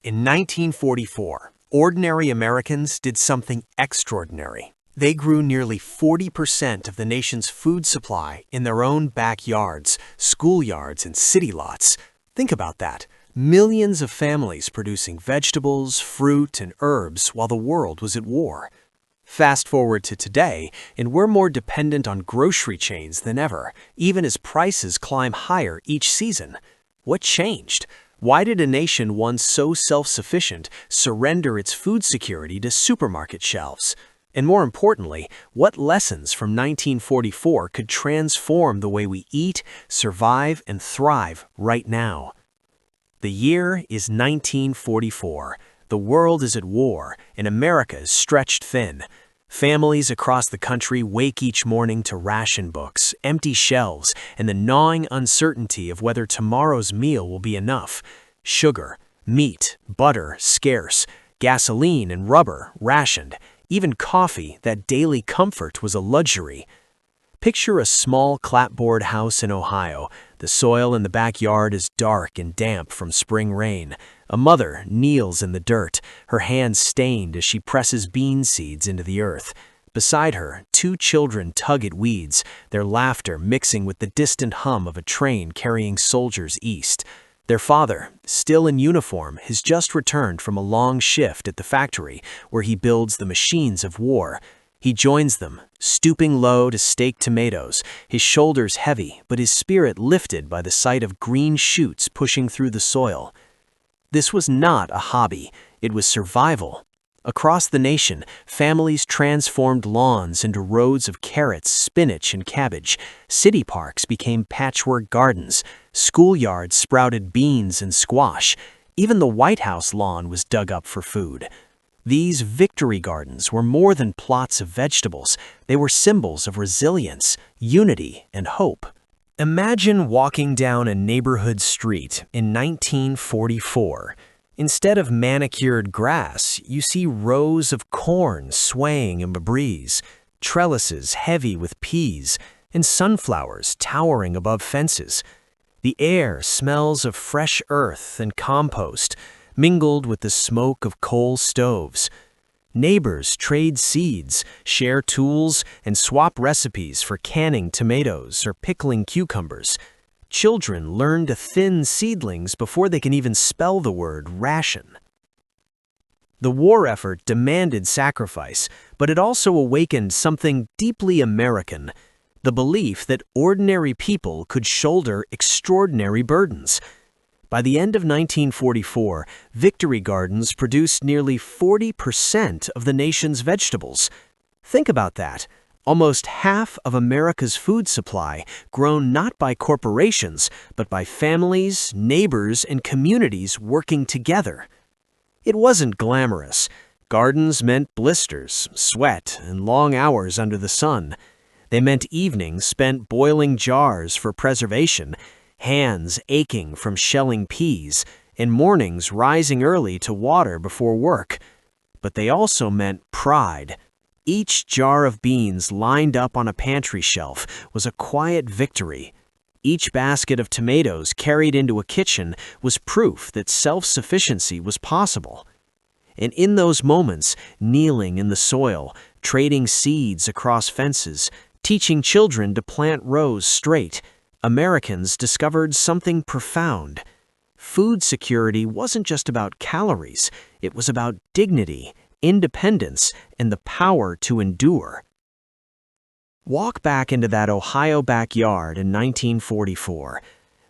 In 1944, ordinary Americans did something extraordinary. They grew nearly 40% of the nation's food supply in their own backyards, schoolyards, and city lots. Think about that. Millions of families producing vegetables, fruit, and herbs while the world was at war. Fast forward to today, and we're more dependent on grocery chains than ever, even as prices climb higher each season. What changed? Why did a nation once so self-sufficient surrender its food security to supermarket shelves? And more importantly, what lessons from 1944 could transform the way we eat, survive, and thrive right now? The year is 1944. The world is at war, and America is stretched thin. Families across the country wake each morning to ration books, empty shelves, and the gnawing uncertainty of whether tomorrow's meal will be enough. Sugar, meat, butter scarce, gasoline and rubber rationed. Even coffee, that daily comfort, was a luxury. Picture a small clapboard house in Ohio. The soil in the backyard is dark and damp from spring rain. A mother kneels in the dirt, her hands stained as she presses bean seeds into the earth. Beside her, two children tug at weeds, their laughter mixing with the distant hum of a train carrying soldiers east. Their father, still in uniform, has just returned from a long shift at the factory where he builds the machines of war. He joins them, stooping low to stake tomatoes, his shoulders heavy but his spirit lifted by the sight of green shoots pushing through the soil. This was not a hobby, it was survival. Across the nation, families transformed lawns into rows of carrots, spinach, and cabbage. City parks became patchwork gardens. Schoolyards sprouted beans and squash. Even the White House lawn was dug up for food. These victory gardens were more than plots of vegetables. They were symbols of resilience, unity, and hope. Imagine walking down a neighborhood street in 1944. Instead of manicured grass, you see rows of corn swaying in the breeze, trellises heavy with peas, and sunflowers towering above fences. The air smells of fresh earth and compost, mingled with the smoke of coal stoves. Neighbors trade seeds, share tools, and swap recipes for canning tomatoes or pickling cucumbers. Children learn to thin seedlings before they can even spell the word ration. The war effort demanded sacrifice, but it also awakened something deeply American: the belief that ordinary people could shoulder extraordinary burdens. By the end of 1944, victory gardens produced nearly 40% of the nation's vegetables. Think about that. Almost half of America's food supply grown not by corporations, but by families, neighbors, and communities working together. It wasn't glamorous. Gardens meant blisters, sweat, and long hours under the sun. They meant evenings spent boiling jars for preservation, hands aching from shelling peas, and mornings rising early to water before work. But they also meant pride. Each jar of beans lined up on a pantry shelf was a quiet victory. Each basket of tomatoes carried into a kitchen was proof that self-sufficiency was possible. And in those moments, kneeling in the soil, trading seeds across fences, teaching children to plant rows straight, Americans discovered something profound. Food security wasn't just about calories, it was about dignity, independence, and the power to endure. Walk back into that Ohio backyard in 1944.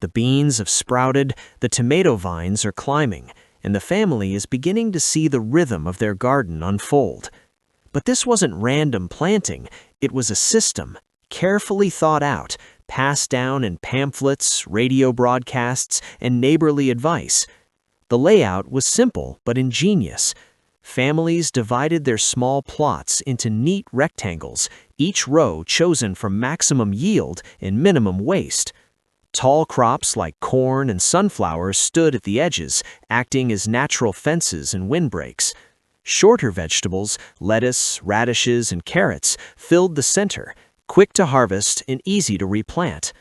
The beans have sprouted, the tomato vines are climbing, and the family is beginning to see the rhythm of their garden unfold. But this wasn't random planting, it was a system, carefully thought out, passed down in pamphlets, radio broadcasts, and neighborly advice. The layout was simple but ingenious. Families divided their small plots into neat rectangles, each row chosen for maximum yield and minimum waste. Tall crops like corn and sunflowers stood at the edges, acting as natural fences and windbreaks. Shorter vegetables, lettuce, radishes, and carrots filled the center, quick to harvest and easy to replant.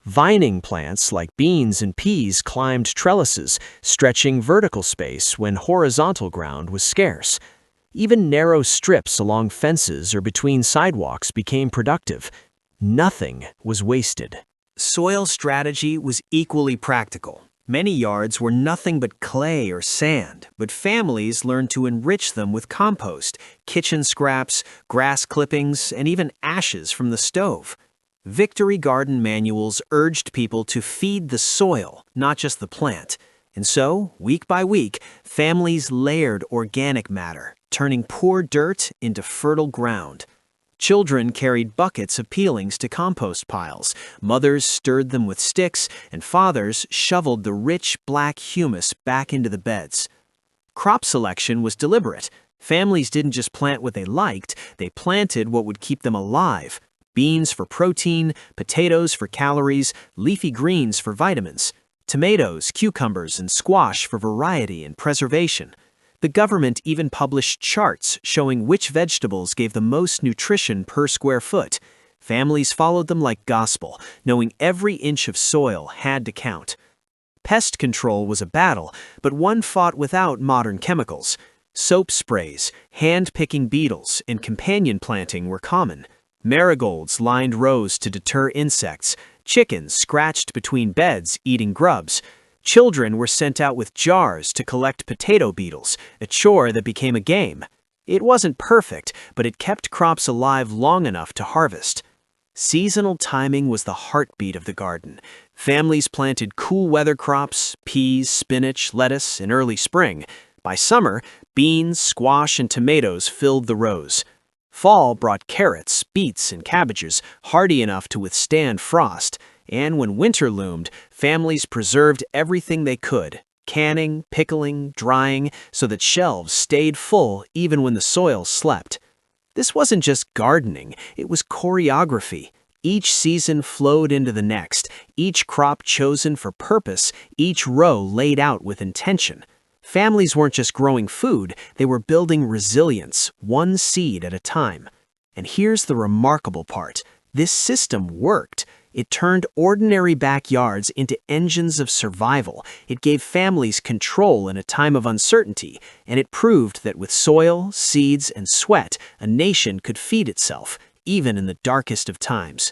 Vining plants like beans and peas climbed trellises, stretching vertical space when horizontal ground was scarce. Even narrow strips along fences or between sidewalks became productive. Nothing was wasted. Soil strategy was equally practical. Many yards were nothing but clay or sand, but families learned to enrich them with compost, kitchen scraps, grass clippings, and even ashes from the stove. Victory garden manuals urged people to feed the soil, not just the plant. And so, week by week, families layered organic matter, turning poor dirt into fertile ground. Children carried buckets of peelings to compost piles, mothers stirred them with sticks, and fathers shoveled the rich black humus back into the beds. Crop selection was deliberate. Families didn't just plant what they liked, they planted what would keep them alive. Beans for protein, potatoes for calories, leafy greens for vitamins, tomatoes, cucumbers, and squash for variety and preservation. The government even published charts showing which vegetables gave the most nutrition per square foot. Families followed them like gospel, knowing every inch of soil had to count. Pest control was a battle, but one fought without modern chemicals. Soap sprays, hand-picking beetles, and companion planting were common. Marigolds lined rows to deter insects. Chickens scratched between beds eating grubs. Children were sent out with jars to collect potato beetles, a chore that became a game. It wasn't perfect, but it kept crops alive long enough to harvest. Seasonal timing was the heartbeat of the garden. Families planted cool weather crops, peas, spinach, lettuce in early spring. By summer, beans, squash, and tomatoes filled the rows. Fall brought carrots, beets, and cabbages, hardy enough to withstand frost. And when winter loomed, families preserved everything they could, canning, pickling, drying, so that shelves stayed full even when the soil slept. This wasn't just gardening, it was choreography. Each season flowed into the next, each crop chosen for purpose, each row laid out with intention. Families weren't just growing food, they were building resilience, one seed at a time. And here's the remarkable part. This system worked. It turned ordinary backyards into engines of survival. It gave families control in a time of uncertainty, and it proved that with soil, seeds, and sweat, a nation could feed itself, even in the darkest of times.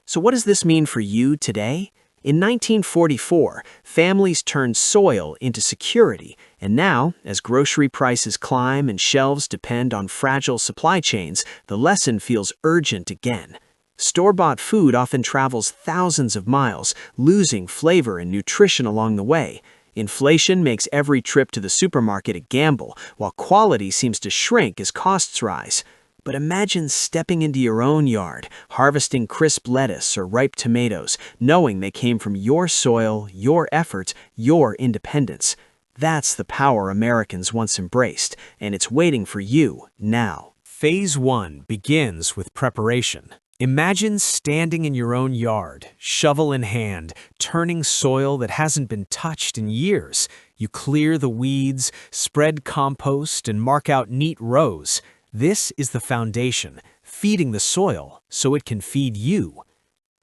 So what does this mean for you today? In 1944, families turned soil into security, and now, as grocery prices climb and shelves depend on fragile supply chains, the lesson feels urgent again. Store-bought food often travels thousands of miles, losing flavor and nutrition along the way. Inflation makes every trip to the supermarket a gamble, while quality seems to shrink as costs rise. But imagine stepping into your own yard, harvesting crisp lettuce or ripe tomatoes, knowing they came from your soil, your effort, your independence. That's the power Americans once embraced, and it's waiting for you now. Phase 1 begins with preparation. Imagine standing in your own yard, shovel in hand, turning soil that hasn't been touched in years. You clear the weeds, spread compost, and mark out neat rows. This is the foundation, feeding the soil so it can feed you.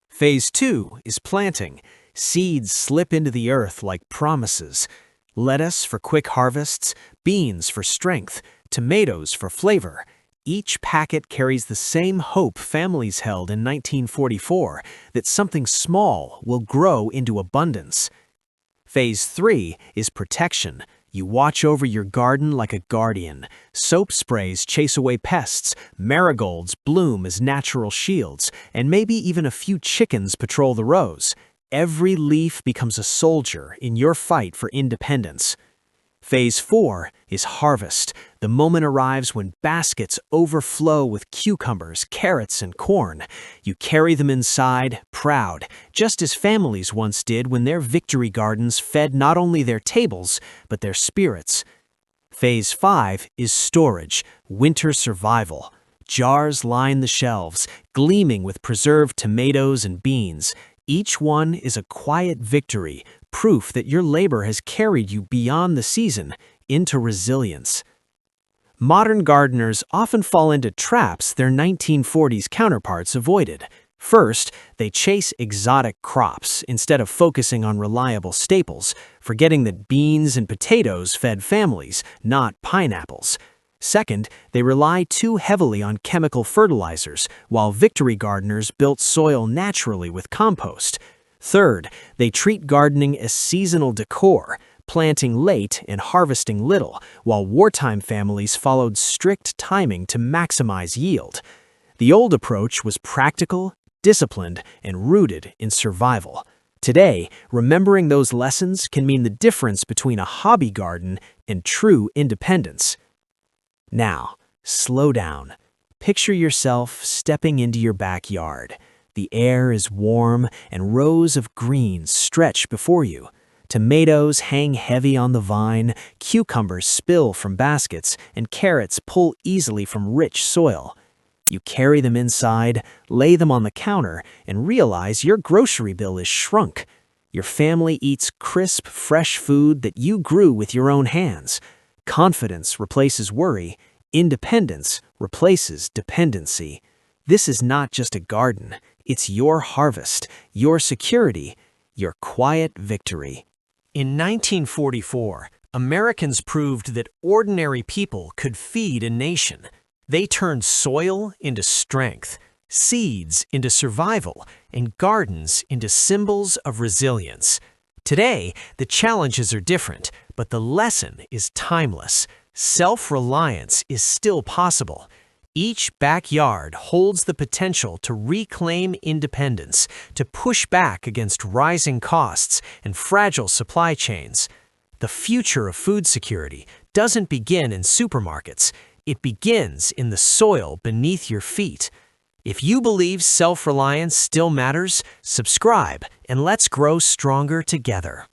Phase 2 is planting. Seeds slip into the earth like promises. Lettuce for quick harvests, beans for strength, tomatoes for flavor. Each packet carries the same hope families held in 1944, that something small will grow into abundance. Phase 3 is protection. You watch over your garden like a guardian. Soap sprays chase away pests, marigolds bloom as natural shields, and maybe even a few chickens patrol the rows. Every leaf becomes a soldier in your fight for independence. Phase 4 is harvest. The moment arrives when baskets overflow with cucumbers, carrots, and corn. You carry them inside, proud, just as families once did when their victory gardens fed not only their tables, but their spirits. Phase 5 is storage, winter survival. Jars line the shelves, gleaming with preserved tomatoes and beans. Each one is a quiet victory, proof that your labor has carried you beyond the season into resilience. Modern gardeners often fall into traps their 1940s counterparts avoided. First, they chase exotic crops instead of focusing on reliable staples, forgetting that beans and potatoes fed families, not pineapples. Second, they rely too heavily on chemical fertilizers, while victory gardeners built soil naturally with compost. Third, they treat gardening as seasonal decor, planting late and harvesting little, while wartime families followed strict timing to maximize yield. The old approach was practical, disciplined, and rooted in survival. Today, remembering those lessons can mean the difference between a hobby garden and true independence. Now, slow down. Picture yourself stepping into your backyard. The air is warm and rows of greens stretch before you. Tomatoes hang heavy on the vine, cucumbers spill from baskets, and carrots pull easily from rich soil. You carry them inside, lay them on the counter, and realize your grocery bill is shrunk. Your family eats crisp, fresh food that you grew with your own hands. Confidence replaces worry. Independence replaces dependency. This is not just a garden. It's your harvest, your security, your quiet victory. In 1944, Americans proved that ordinary people could feed a nation. They turned soil into strength, seeds into survival, and gardens into symbols of resilience. Today, the challenges are different, but the lesson is timeless. Self-reliance is still possible. Each backyard holds the potential to reclaim independence, to push back against rising costs and fragile supply chains. The future of food security doesn't begin in supermarkets. It begins in the soil beneath your feet. If you believe self-reliance still matters, subscribe and let's grow stronger together.